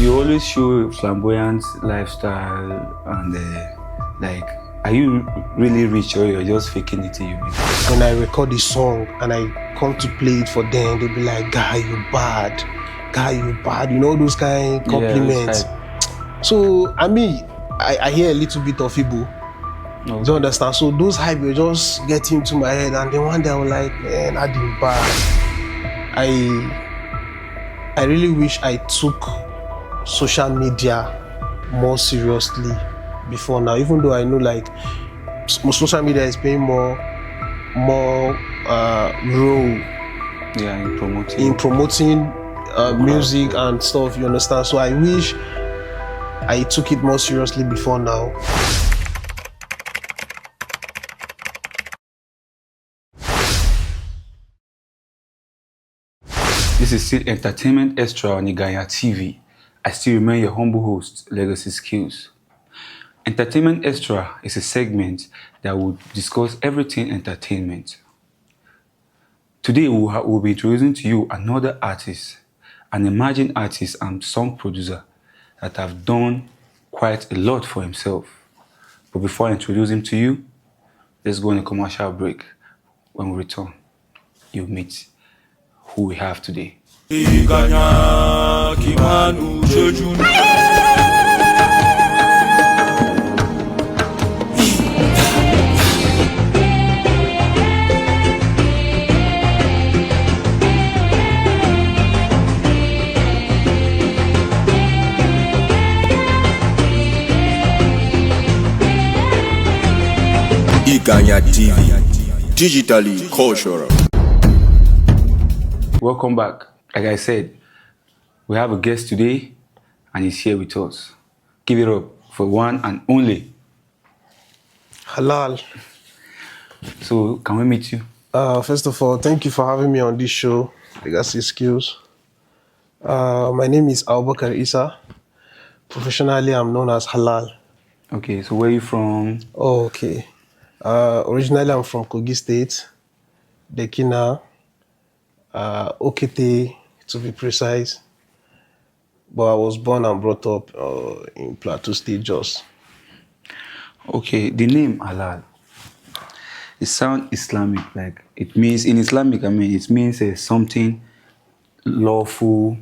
You always show flamboyant lifestyle and like, are you really rich or you're just faking it till you make it? When I record the song and I come to play it for them, they'll be like, "Guy, you bad. Guy, you bad." You know, those kind of compliments. So, I mean, I hear a little bit of Igbo. Okay. Do you understand? So those hype will just get into my head, and then one day I was like, man, I did bad. I really wish I took social media more seriously before now, even though I know like social media is playing more role in promoting music and stuff, you understand? So I wish I took it more seriously before now. This is still Entertainment Extra on Iganya TV. I still remain your humble host, Legacy Skills. Entertainment Extra is a segment that will discuss everything entertainment. Today we'll be introducing to you another artist, an emerging artist and song producer that have done quite a lot for himself. But before I introduce him to you, let's go on a commercial break. When we return, you'll meet who we have today. Iganya TV, digitally cultural. Welcome back. Like I said, we have a guest today and he's here with us. Give it up for one and only Halal. So, can we meet you? First of all, thank you for having me on this show, Legacy Skills. My name is Abubakar Isa. Professionally, I'm known as Halal. Okay, so where are you from? Oh, okay. Originally, I'm from Kogi State, Dekina, Okete, to be precise. But I was born and brought up in Plateau State, Jos. Okay, the name Halal, it sounds Islamic. Like it means in Islamic, it means something lawful,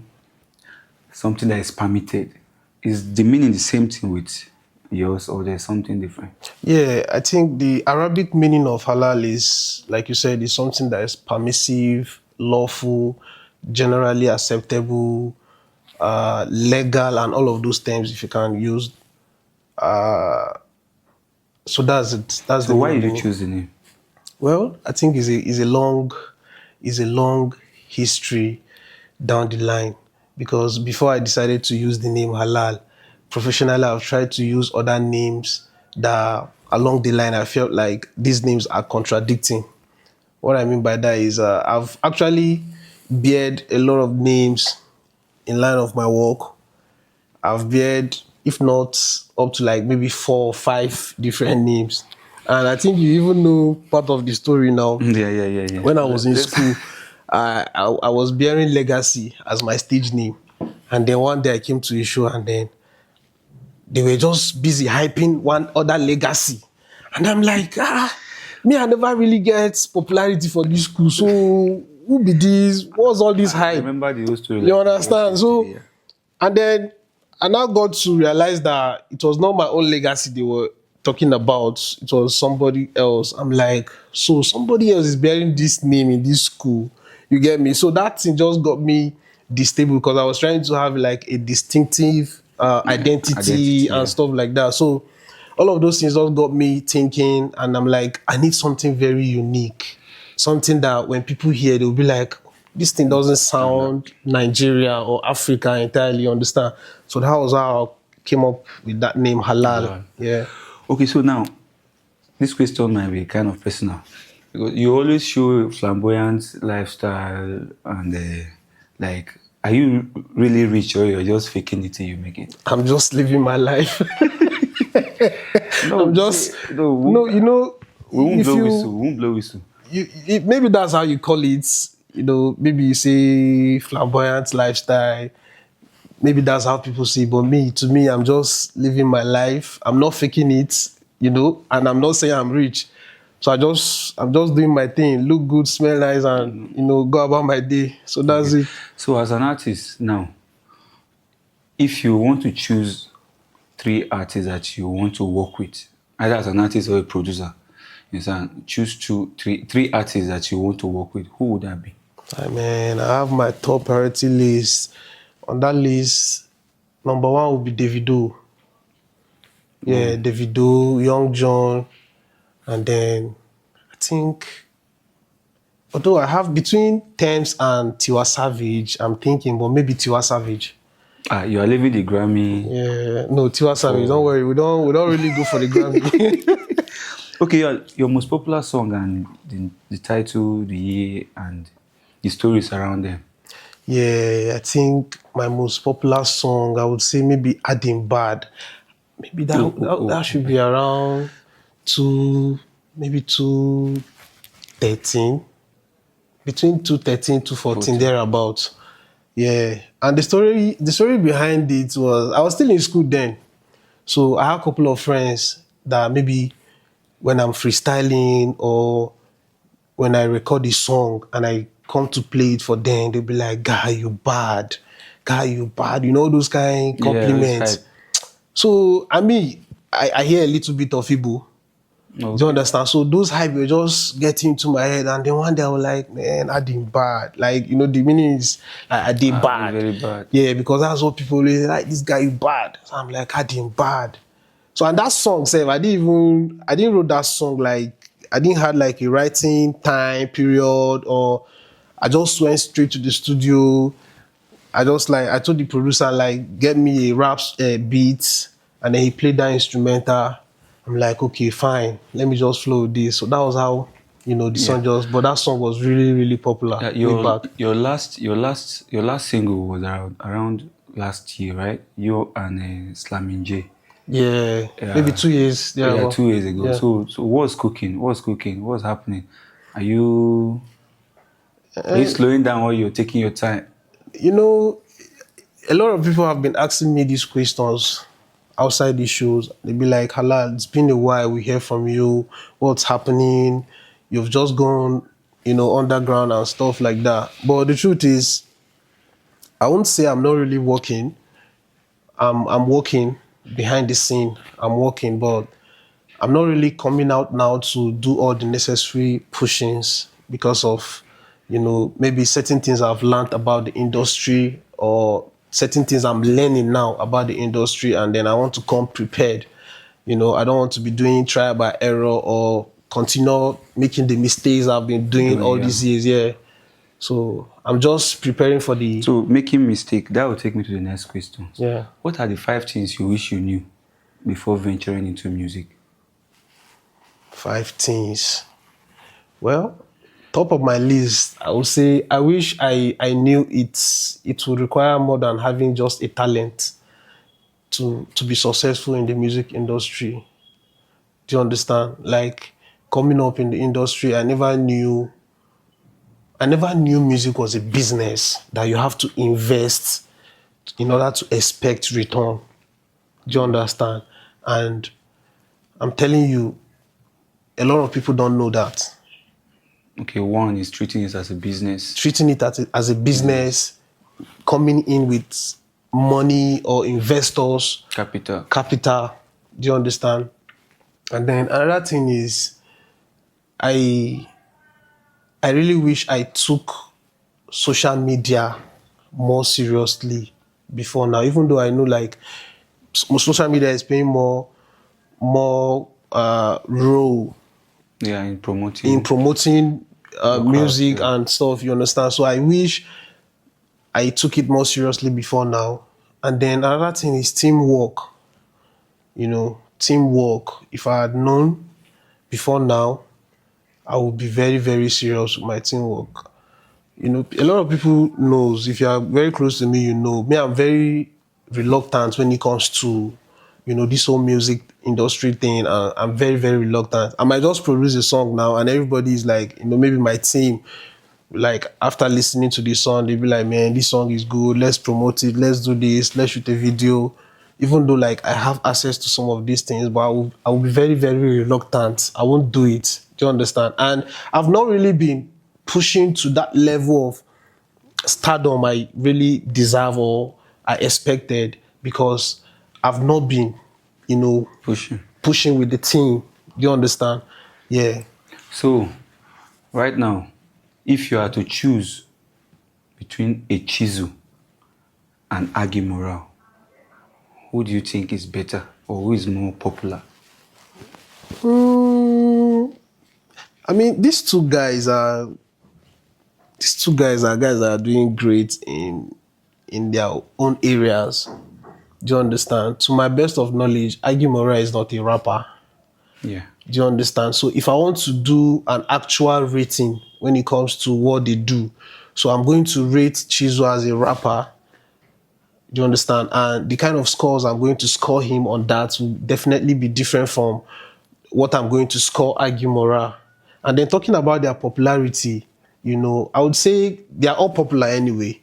something that is permitted. Is the meaning the same thing with yours, or there's something different? Yeah, I think the Arabic meaning of halal is, like you said, is something that is permissive, lawful, generally acceptable, legal, and all of those terms, if you can use. So that's it. That's so the why meaning. did you choose the name? Well, I think is a long history down the line, because before I decided to use the name Halal, professionally I've tried to use other names that along the line I felt like these names are contradicting. What I mean by that is I've actually beared a lot of names in line of my work. I've beared, if not up to like maybe 4 or 5 different names. And I think you even know part of the story now. Yeah. When I was in school, I was bearing Legacy as my stage name. And then one day I came to a show and then they were just busy hyping one other Legacy. And I'm like, me, I never really get popularity for this school. So who be this? What's all this hype? I remember the whole story. You understand? So, and then I now got to realize that it was not my own Legacy they were talking about. It was somebody else. I'm like, so somebody else is bearing this name in this school. You get me? So that thing just got me destable, because I was trying to have like a distinctive identity and stuff like that. So all of those things just got me thinking, and I'm like, I need something very unique. Something that when people hear, they'll be like, this thing doesn't sound Nigeria or Africa entirely, understand? So that was how I came up with that name, Halal. Yeah. Okay, so now, this question might be kind of personal. Because you always show flamboyant lifestyle and like, are you really rich or you're just faking it till you make it? I'm just living my life. I'm just, no, you know, we won't blow whistle. Maybe that's how you call it. You know, maybe you say flamboyant lifestyle. maybe that's how people see it, but to me, I'm just living my life. I'm not faking it, and I'm not saying I'm rich. So I'm just doing my thing, look good, smell nice, and go about my day. So that's it. So as an artist now, if you want to choose three artists that you want to work with, either as an artist or a producer, you understand, choose three artists that you want to work with, who would that be? I mean, I have my top priority list. On that list, number one would be Davido. Yeah, Davido, Young John, and then I think, although I have between Thames and Tiwa Savage, I'm thinking, but maybe Tiwa Savage. You are leaving the Grammy. Yeah, no, Tiwa Savage. Don't worry, we don't really go for the Grammy. Okay, your most popular song and the title, the year, and the stories around them. Yeah, I think my most popular song, I would say maybe Adding Bad. Maybe that should be around maybe 213. Between 213 to 14 thereabouts. Yeah. And the story behind it was I was still in school then. So I had a couple of friends that maybe when I'm freestyling or when I record a song and I come to play it for them, they'll be like, "Guy, you bad. Guy, you bad." You know, those kind of compliments. Yeah, so I hear a little bit of Igbo. Okay. Do you understand? So those hype were just getting into my head, and then one day I was like, "Man, I did bad." Like, the meaning is I did bad. Very bad. Yeah, because that's what people really like. This guy, you bad. So I'm like, I did bad. So and that song, I didn't wrote that song like I didn't have like a writing time period, or I just went straight to the studio. I told the producer like, get me a rap beat, and then he played that instrumental. I'm like, okay, fine. Let me just flow with this. So that was how, the song but that song was really, really popular. Way back. Your last single was around last year, right? You and Slamming J. Yeah, maybe 2 years. Yeah, 2 years ago. Yeah. So what's cooking? What's happening? Are you slowing down or you're taking your time? A lot of people have been asking me these questions outside these shows. They be like, "Halal, it's been a while. We hear from you. What's happening? You've just gone, underground and stuff like that." But the truth is, I won't say I'm not really working. I'm working behind the scene. I'm working, but I'm not really coming out now to do all the necessary pushings because of, maybe certain things I've learned about the industry, or certain things I'm learning now about the industry, and then I want to come prepared. I don't want to be doing trial by error or continue making the mistakes I've been doing all these years. Yeah. So I'm just preparing for the... So making mistake, that will take me to the next question. Yeah. What are the 5 things you wish you knew before venturing into music? 5 things. Well, top of my list, I would say I wish I knew it would require more than having just a talent to be successful in the music industry. Do you understand? Like, coming up in the industry, I never knew music was a business that you have to invest in order to expect return. Do you understand? And I'm telling you, a lot of people don't know that. Okay, one is treating it as a business. Treating it as a business, coming in with money or investors. Capital. Do you understand? And then another thing is, I really wish I took social media more seriously before now, even though I know like social media is playing more role in promoting music and stuff, you understand? So I wish I took it more seriously before now. And then another thing is teamwork. Teamwork. If I had known before now, I would be very, very serious with my teamwork. A lot of people knows, if you are very close to me, me, I'm very reluctant when it comes to, this whole music industry thing. I'm very, very reluctant. I might just produce a song now and everybody is like, maybe my team like after listening to the song, they'll be like, man, this song is good, let's promote it, let's do this, let's shoot a video. Even though like I have access to some of these things, but I will be very, very reluctant. I won't do it. Do you understand? And I've not really been pushing to that level of stardom I really deserve or I expected, because I've not been, pushing with the team. Do you understand? Yeah. So, right now, if you are to choose between a Chizu and Agi Morale, who do you think is better or who is more popular? I mean, these two guys are guys that are doing great in their own areas. Do you understand? To my best of knowledge, Agi Morale is not a rapper. Yeah. Do you understand? So if I want to do an actual rating when it comes to what they do, so I'm going to rate Chizu as a rapper. Do you understand? And the kind of scores I'm going to score him on that will definitely be different from what I'm going to score Agi Morale. And then talking about their popularity, I would say they are all popular anyway.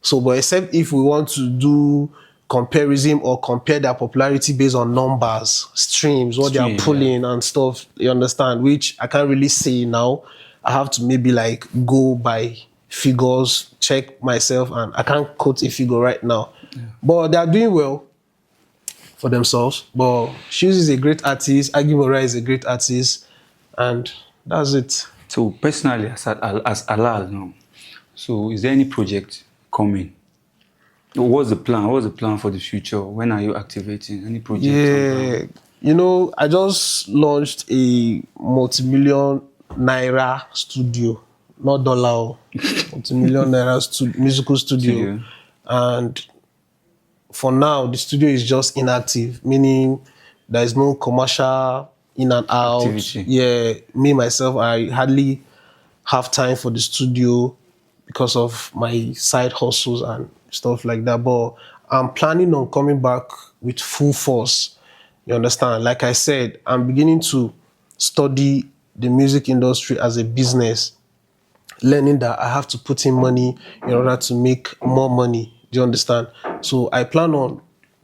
So, but except if we want to do comparison or compare their popularity based on numbers, streams, what they are pulling and stuff, you understand, which I can't really say now. I have to maybe like go by figures, check myself, and I can't quote a figure right now. Yeah. But they are doing well for themselves. But Shoes is a great artist, Agi Morale is a great artist, and that's it. So personally, as Halal now, so is there any project coming? What's the plan? What's the plan for the future? When are you activating any project? Yeah, I just launched a multi-million naira studio, not dollar, multi-million naira musical studio. And for now, the studio is just inactive, meaning there is no commercial in and out. Activity. Yeah, me, myself, I hardly have time for the studio because of my side hustles and stuff like that. But I'm planning on coming back with full force. You understand? Like I said, I'm beginning to study the music industry as a business, learning that I have to put in money in order to make more money. Do you understand? So I plan on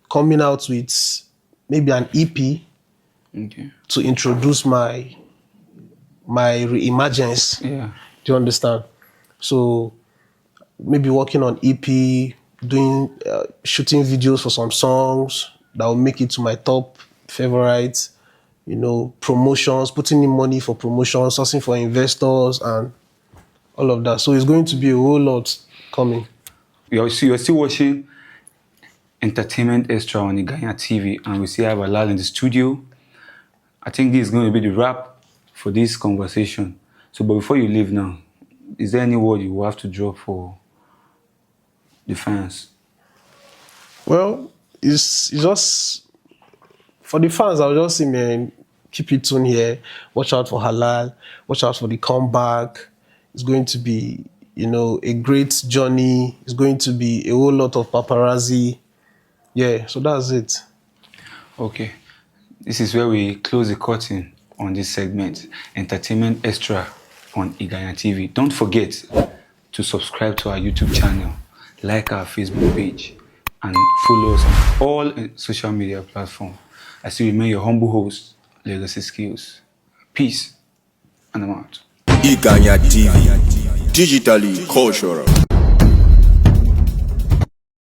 coming out with maybe an EP to introduce my reimaginings. Yeah. Do you understand? So maybe working on EP, doing shooting videos for some songs that will make it to my top favorites, promotions, putting in money for promotions, sourcing for investors and all of that. So it's going to be a whole lot coming. You're still watching Entertainment Extra on Iganya TV, and we still have Halal in the studio. I think this is going to be the wrap for this conversation. So, but before you leave now, is there any word you will have to drop for the fans? Well, it's just for the fans. I'll just say, man, keep it tuned here. Watch out for Halal. Watch out for the comeback. It's going to be, a great journey. It's going to be a whole lot of paparazzi. Yeah, so that's it. Okay. This is where we close the curtain on this segment, Entertainment Extra on Iganya TV. Don't forget to subscribe to our YouTube channel, like our Facebook page, and follow us on all social media platforms. I still remain your humble host, Legacy Skills. Peace, and I'm out. Iganya TV, digitally cultural.